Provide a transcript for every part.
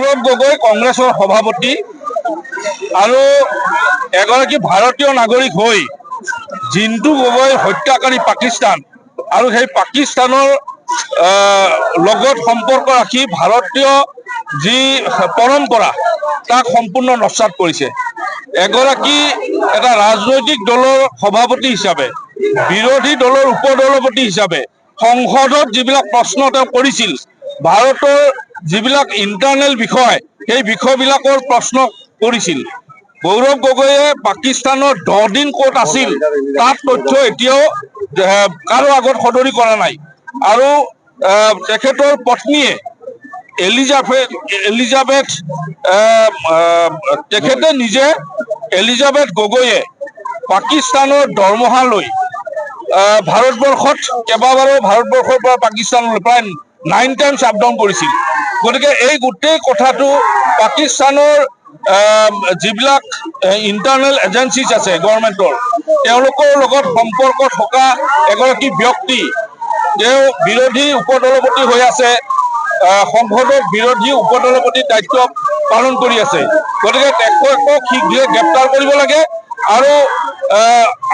গৌৰৱ গগৈ কংগ্ৰেছৰ সভাপতি আৰু এগৰাকী ভাৰতীয় নাগৰিক হৈ জিন্তু গগৈ হত্যাকাৰী পাকিস্তান আৰু সেই পাকিস্তানৰ লগত সম্পৰ্ক ৰাখি ভাৰতীয় যি পৰম্পৰা তাক সম্পূৰ্ণ নস্যাৎ কৰিছে। এগৰাকী এটা ৰাজনৈতিক দলৰ সভাপতি হিচাপে বিৰোধী দলৰ উপদলপতি হিচাপে সংসদত যিবিলাক প্ৰশ্ন তেওঁ কৰিছিল, ভাৰতৰ যিবিলাক ইণ্টাৰনেল বিষয় সেই বিষয়বিলাকৰ প্ৰশ্ন কৰিছিল। গৌৰৱ গগৈয়ে পাকিস্তানৰ 10 দিন ক'ত আছিল তাত তথ্য এতিয়াও কাৰো আগত সদৰি কৰা নাই। আৰু তেখেতৰ পত্নীয়ে এলিজাবেথ গগৈয়ে পাকিস্তানৰ দৰমহা লৈ ভাৰতবৰ্ষত কেইবাবাৰো ভাৰতবৰ্ষৰ পৰা পাকিস্তানলৈ প্ৰায় 9 টাইমছ আপ ডাউন কৰিছিল। গতিকে এই গোটেই কথাটো পাকিস্তানৰ যিবিলাক ইণ্টাৰনেল এজেঞ্চিজ আছে গভৰ্ণমেণ্টৰ, তেওঁলোকৰ লগত সম্পৰ্ক থকা এগৰাকী ব্যক্তি, তেওঁ বিৰোধী উপদলপতি হৈ আছে, সংসদত বিৰোধী উপদলপতিৰ দায়িত্ব পালন কৰি আছে। গতিকে তেখেতক শীঘ্ৰে গ্ৰেপ্তাৰ কৰিব লাগে। আৰু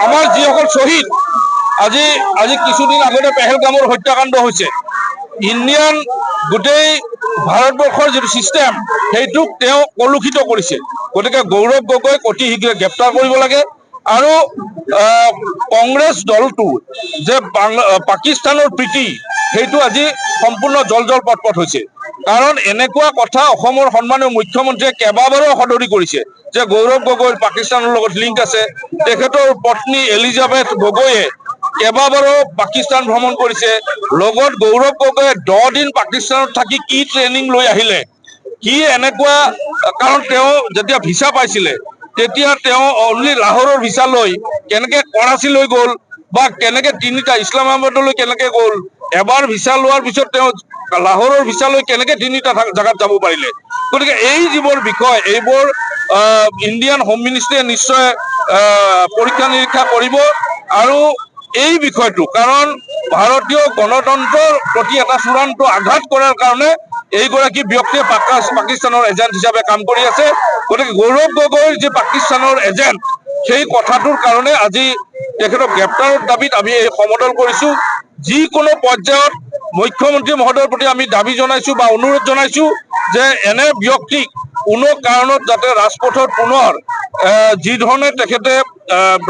আমাৰ যিসকল শ্বহীদ, আজি কিছুদিন আগতে পেহেলগামৰ হত্যাকাণ্ড হৈছে, ইণ্ডিয়ান গোটেই ভাৰতবৰ্ষৰ যিটো ছিষ্টেম সেইটোক তেওঁ কলুষিত কৰিছে। গতিকে গৌৰৱ গগৈক অতি শীঘ্ৰে গ্ৰেপ্তাৰ কৰিব লাগে। আৰু কংগ্ৰেছ দলটো যে পাকিস্তানৰ প্ৰীতি সেইটো আজি সম্পূৰ্ণ জল পটপট হৈছে। কাৰণ এনেকুৱা কথা অসমৰ সন্মানীয় মুখ্যমন্ত্ৰীয়ে কেইবাবাৰো সদৰি কৰিছে যে গৌৰৱ গগৈৰ পাকিস্তানৰ লগত লিংক আছে। তেখেতৰ পত্নী এলিজাবেথ গগৈয়ে কেইবাবাৰো পাকিস্তান ভ্ৰমণ কৰিছে। লগত গৌৰৱ গগৈয়ে 10 দিন পাকিস্তানত থাকি কি ট্ৰেইনিং লৈ আহিলে, কি এনেকুৱা, কাৰণ তেওঁ যেতিয়া ভিছা পাইছিলে তেতিয়া তেওঁ অনলি লাহোৰৰ ভিছা লৈ কেনেকে কৰাচীলৈ গ'ল বা কেনেকে ইছলামাবাদলৈ কেনেকে গ'ল, এবাৰ ভিছা লোৱাৰ পিছত তেওঁ লাহোৰৰ ভিছা লৈ কেনেকে 3টা জেগাত যাব পাৰিলে। গতিকে এই যিবোৰ বিষয় এইবোৰ ইণ্ডিয়ান হোম মিনিষ্ট্ৰীয়ে নিশ্চয় পৰীক্ষা নিৰীক্ষা কৰিব। আৰু এই বিষয়টো কাৰণ ভাৰতীয় গণতন্ত্ৰৰ প্ৰতি এটা চূড়ান্ত আঘাত কৰাৰ কাৰণে এইগৰাকী ব্যক্তিয়ে পাকিস্তানৰ এজেণ্ট হিচাপে কাম কৰি আছে। গতিকে গৌৰৱ গগৈৰ যি পাকিস্তানৰ এজেণ্ট সেই কথাটোৰ কাৰণে আজি তেখেতক গ্ৰেপ্তাৰৰ দাবীত আমি এই সমদল কৰিছো। যিকোনো পৰ্যায়ত মুখ্যমন্ত্ৰী মহোদয়ৰ প্ৰতি আমি দাবী জনাইছো বা অনুৰোধ জনাইছো যে এনে ব্যক্তিক কোনো কাৰণত যাতে ৰাজপথত পুনৰ যি ধৰণে তেখেতে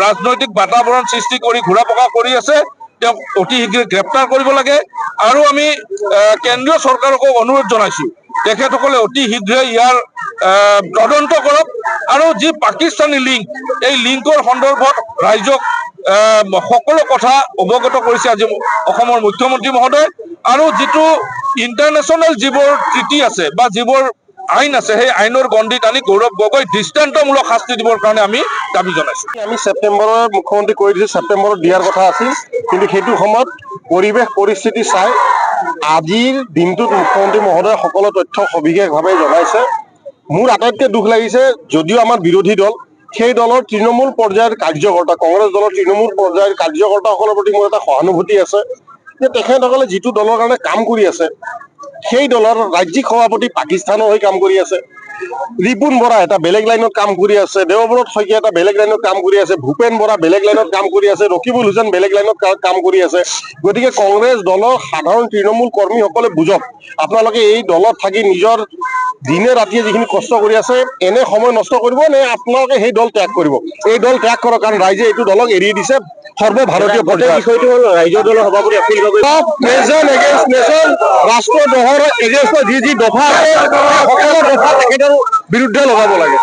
ৰাজনৈতিক বাতাবৰণ সৃষ্টি কৰি ঘূৰা পকা কৰি আছে তেওঁক অতি শীঘ্ৰে গ্ৰেপ্তাৰ কৰিব লাগে। আৰু আমি কেন্দ্ৰীয় চৰকাৰকো অনুৰোধ জনাইছো তেখেতসকলে অতি শীঘ্ৰে ইয়াৰ তদন্ত কৰক। আৰু যি পাকিস্তানী লিংক, এই লিংকৰ সন্দৰ্ভত ৰাইজক সকলো কথা অৱগত কৰিছে আজি অসমৰ মুখ্যমন্ত্ৰী মহোদয়। আৰু যিটো ইণ্টাৰনেশ্যনেল যিবোৰ ট্ৰিটি আছে বা যিবোৰ আইন আছে সেই আইনৰ গণ্ডিত আনি গৌৰৱ গগৈ দৃষ্টান্তমূলক শাস্তি দিবৰ কাৰণে আমি দাবী জনাইছো। আমি ছেপ্টেম্বৰৰ মুখ্যমন্ত্ৰী কৈ দিছো ছেপ্টেম্বৰত দিয়াৰ কথা আছিল, কিন্তু সেইটো সময়ত পৰিৱেশ পৰিস্থিতি চাই আজিৰ দিনটোত মুখ্যমন্ত্ৰী মহোদয়ে সকলো তথ্য সবিশেষভাৱে জনাইছে। মোৰ আটাইতকৈ দুখ লাগিছে, যদিও আমাৰ বিৰোধী দল সেই দলৰ তৃণমূল পৰ্যায়ৰ কাৰ্যকৰ্তা, কংগ্ৰেছ দলৰ তৃণমূল পৰ্যায়ৰ কাৰ্যকৰ্তাসকলৰ প্ৰতি মোৰ এটা সহানুভূতি আছে যে তেখেতসকলে যিটো দলৰ কাৰণে কাম কৰি আছে সেই দলৰ ৰাজ্যিক সভাপতি পাকিস্তানৰ হৈ কাম কৰি আছে, ৰিপুণ বৰা এটা বেলেগ লাইনত কাম কৰি আছে, দেৱব্ৰত শইকীয়া এটা বেলেগ লাইনত কাম কৰি আছে, ভূপেন বৰা বেলেগ লাইনত কাম কৰি আছে, ৰকিবুল হুছেইন বেলেগ লাইনত কাম কৰি আছে। গতিকে কংগ্ৰেছ দলৰ সাধাৰণ তৃণমূল কৰ্মীসকলে বুজক, আপোনালোকে এই দলত থাকি নিজৰ দিনে ৰাতিয়ে যিখিনি কষ্ট কৰি আছে এনে সময় নষ্ট কৰিব নে আপোনালোকে সেই দল ত্যাগ কৰিব? এই দল ত্যাগ কৰক, কাৰণ ৰাইজে এইটো দলক এৰি দিছে সৰ্বভাৰতীয় পৰ্যায়ত। বিষয়টো হ'ল ৰাইজৰ দলৰ সভাপতি Akhil Gogoi nation against nation, ৰাষ্ট্ৰ দহৰ এগেইনষ্টত যি দফা আছে সকলো দফা তেখেতৰ বিৰুদ্ধে লগাব লাগে।